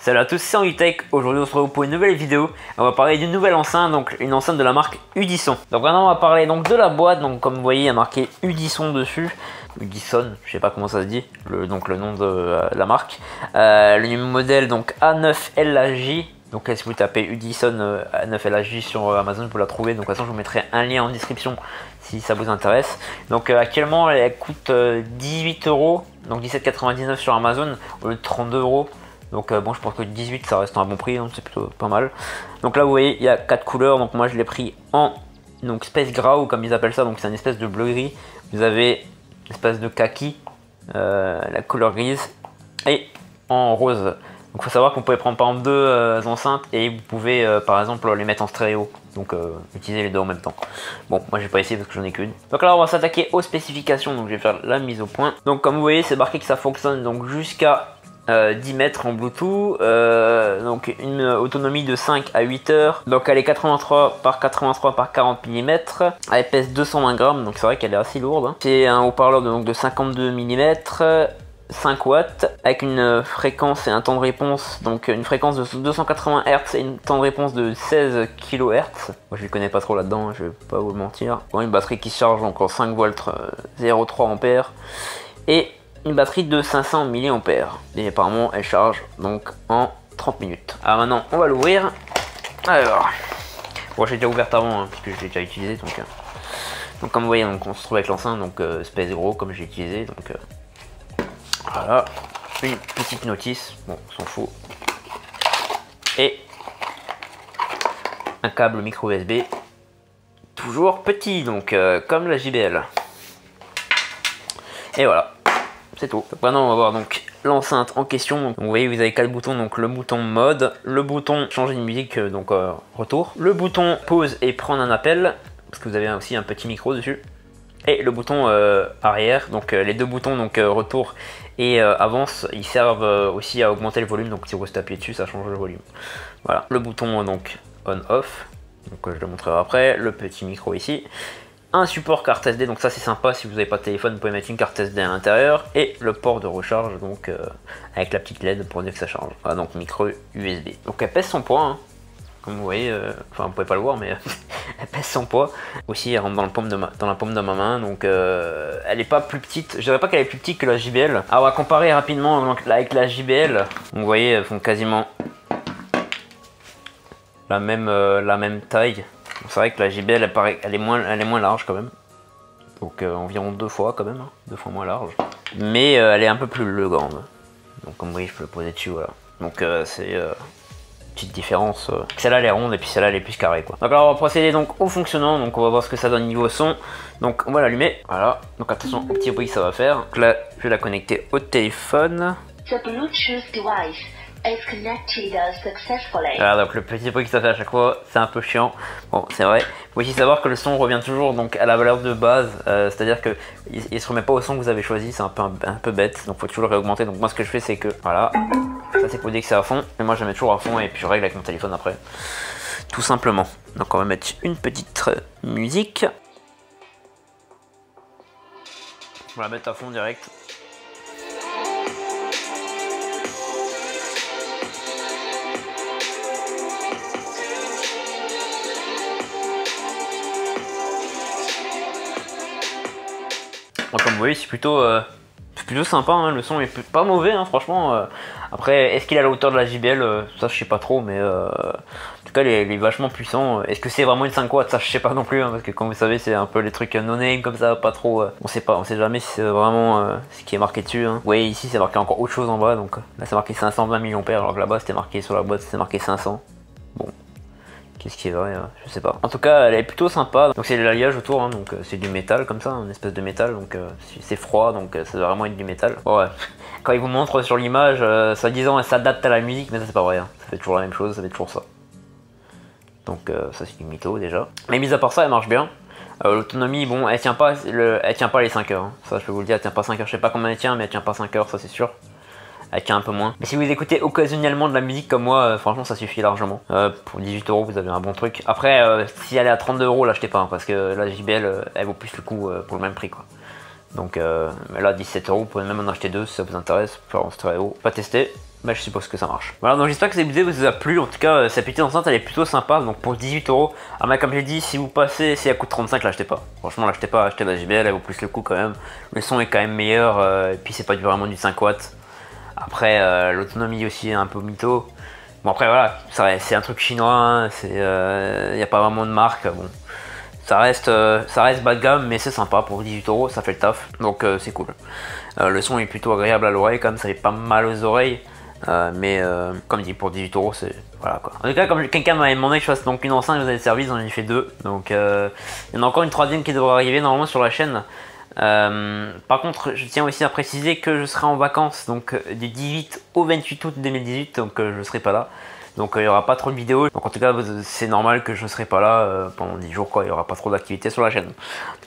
Salut à tous, c'est Anguitech. Aujourd'hui on se retrouve pour une nouvelle vidéo. On va parler d'une nouvelle enceinte, donc une enceinte de la marque Udison. Donc maintenant on va parler donc de la boîte. Donc comme vous voyez il y a marqué Udison dessus. Udison, je sais pas comment ça se dit, le nom de la marque. Le modèle donc A9LHJ. Donc si vous tapez Udison A9LHJ sur Amazon, vous la trouvez. Donc de toute façon je vous mettrai un lien en description si ça vous intéresse. Donc actuellement elle coûte 18 €, donc 17,99 sur Amazon au lieu de 32 €. Donc bon, je pense que 18 ça reste un bon prix, hein, c'est plutôt pas mal. Donc là vous voyez il y a 4 couleurs, donc moi je l'ai pris en donc Space Grau comme ils appellent ça, donc c'est une espèce de bleu gris. Vous avez une espèce de kaki, la couleur grise, et en rose. Donc il faut savoir qu'on pouvait prendre par exemple deux enceintes et vous pouvez par exemple les mettre en stéréo, donc utiliser les deux en même temps. Bon, moi j'ai pas essayé parce que j'en ai qu'une. Donc là on va s'attaquer aux spécifications, donc je vais faire la mise au point. Donc comme vous voyez c'est marqué que ça fonctionne donc jusqu'à 10 mètres en Bluetooth, donc une autonomie de 5 à 8 heures. Donc elle est 83 par 83 par 40 mm. Elle pèse 220 grammes, donc c'est vrai qu'elle est assez lourde. Hein. C'est un haut-parleur de 52 mm, 5 watts, avec une fréquence et un temps de réponse, donc une fréquence de 280 Hz et une temps de réponse de 16 kHz. Moi je ne connais pas trop là-dedans, hein, je vais pas vous mentir. Bon, une batterie qui se charge donc en 5 volts, 0,3 ampères. Et une batterie de 500 mAh et apparemment elle charge donc en 30 minutes. Alors maintenant on va l'ouvrir. Alors, bon j'ai déjà ouverte avant hein, puisque je l'ai déjà utilisé donc comme vous voyez donc on se trouve avec l'enceinte donc Space Grau comme j'ai utilisé donc voilà, une petite notice, bon on s'en fout, et un câble micro USB toujours petit donc comme la JBL, et voilà. C'est tout. Donc maintenant on va voir donc l'enceinte en question. Donc, vous voyez vous avez 4 boutons, donc le bouton mode, le bouton changer de musique, donc retour, le bouton pause et prendre un appel, parce que vous avez aussi un petit micro dessus, et le bouton arrière. Donc les deux boutons donc retour et avance, ils servent aussi à augmenter le volume, donc si vous appuyez dessus ça change le volume. Voilà, le bouton donc on off, donc je le montrerai après, le petit micro ici. Un support carte SD, donc ça c'est sympa, si vous n'avez pas de téléphone vous pouvez mettre une carte SD à l'intérieur, et le port de recharge donc avec la petite LED pour dire que ça charge. Voilà, donc micro USB. Donc elle pèse son poids, hein. Comme vous voyez, enfin vous pouvez pas le voir mais elle pèse son poids. Aussi elle rentre dans la paume de ma main, donc elle est pas plus petite, je dirais pas qu'elle est plus petite que la JBL. Alors on va comparer rapidement donc, avec la JBL, vous voyez elles font quasiment la même taille. C'est vrai que la JBL elle est moins large quand même, donc environ 2 fois quand même, hein, 2 fois moins large, mais elle est un peu plus grande, donc comme vous voyez je peux le poser dessus, voilà, donc c'est une petite différence, celle-là elle est ronde et puis celle-là elle est plus carrée quoi. Donc alors on va procéder donc au fonctionnement, donc on va voir ce que ça donne niveau son, donc on va l'allumer, voilà, donc attention au petit bruit que ça va faire. Donc là je vais la connecter au téléphone. The Bluetooth device is connected successfully. Voilà, donc le petit bruit que ça fait à chaque fois, c'est un peu chiant. Bon, c'est vrai. Il faut aussi savoir que le son revient toujours donc à la valeur de base, c'est-à-dire que il se remet pas au son que vous avez choisi, c'est un peu bête, donc faut toujours le réaugmenter. Donc moi ce que je fais c'est que voilà, ça c'est pour dire que c'est à fond, mais moi je mets toujours à fond et puis je règle avec mon téléphone après, tout simplement. Donc on va mettre une petite musique. On va la mettre à fond direct. Comme vous voyez c'est plutôt sympa, hein, le son est pas mauvais hein, franchement. Après est-ce qu'il est à la hauteur de la JBL, ça je sais pas trop, mais en tout cas il est vachement puissant. Est-ce que c'est vraiment une 5 watts, ça je sais pas non plus, hein, parce que comme vous savez c'est un peu les trucs no name comme ça, pas trop, on sait jamais si c'est vraiment ce qui est marqué dessus, hein. Vous voyez ici c'est marqué encore autre chose en bas, donc là c'est marqué 520 mAh alors que là-bas c'était marqué sur la boîte, c'était marqué 500. Bon, qu'est-ce qui est vrai, je sais pas. En tout cas, elle est plutôt sympa. Donc c'est de l'alliage autour, hein, donc c'est du métal comme ça, une espèce de métal. Donc c'est froid, donc ça doit vraiment être du métal. Bon, ouais. Quand ils vous montrent sur l'image, soi-disant elle s'adapte à la musique, mais ça c'est pas vrai. Hein. Ça fait toujours la même chose, ça fait toujours ça. Donc ça c'est du mytho déjà. Mais mis à part ça, elle marche bien. L'autonomie, bon, elle tient pas les 5 heures. Hein. Ça je peux vous le dire, elle tient pas 5 heures. Je sais pas combien elle tient, mais elle tient pas 5 heures, ça c'est sûr. Elle tient un peu moins. Mais si vous écoutez occasionnellement de la musique comme moi, franchement ça suffit largement. Pour 18 € vous avez un bon truc. Après si elle est à 32 €, l'achetez pas, hein, parce que la JBL elle vaut plus le coup pour le même prix quoi. Donc là 17 €, vous pouvez même en acheter deux si ça vous intéresse, faire en stéréo. Pas testé, bah je suppose que ça marche. Voilà, donc j'espère que cette vidéo vous a plu. En tout cas, cette petite enceinte elle est plutôt sympa. Donc pour 18 €. Ah, mais comme j'ai dit, si vous passez, si elle coûte 35, l'achetez pas. Franchement, l'achetez pas, achetez la JBL, elle vaut plus le coup quand même. Le son est quand même meilleur, et puis c'est pas vraiment du 5 watts. Après, l'autonomie aussi est un peu mytho. Bon, après voilà, c'est un truc chinois, hein, y a pas vraiment de marque. Bon, ça reste bas de gamme, mais c'est sympa pour 18 €, ça fait le taf, donc c'est cool. Le son est plutôt agréable à l'oreille, quand même, ça fait pas mal aux oreilles. Mais comme dit, pour 18 €, c'est voilà quoi. En tout cas, comme quelqu'un m'avait demandé que je fasse donc une enceinte, vous avez service, j'en ai fait 2. Donc il y en a encore une troisième qui devrait arriver normalement sur la chaîne. Par contre, je tiens aussi à préciser que je serai en vacances donc du 18 au 28 août 2018, donc je serai pas là. Donc il n'y aura pas trop de vidéos. Donc en tout cas, c'est normal que je ne serai pas là pendant 10 jours quoi. Il n'y aura pas trop d'activité sur la chaîne.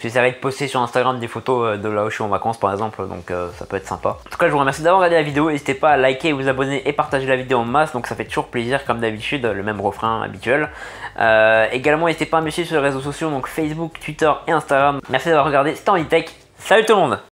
J'essaierai de poster sur Instagram des photos de là où je suis en vacances par exemple. Donc ça peut être sympa. En tout cas, je vous remercie d'avoir regardé la vidéo. N'hésitez pas à liker, vous abonner et partager la vidéo en masse. Donc ça fait toujours plaisir comme d'habitude. Le même refrain habituel. Également, n'hésitez pas à me suivre sur les réseaux sociaux. Donc Facebook, Twitter et Instagram. Merci d'avoir regardé. C'était Andy Tech. Salut tout le monde!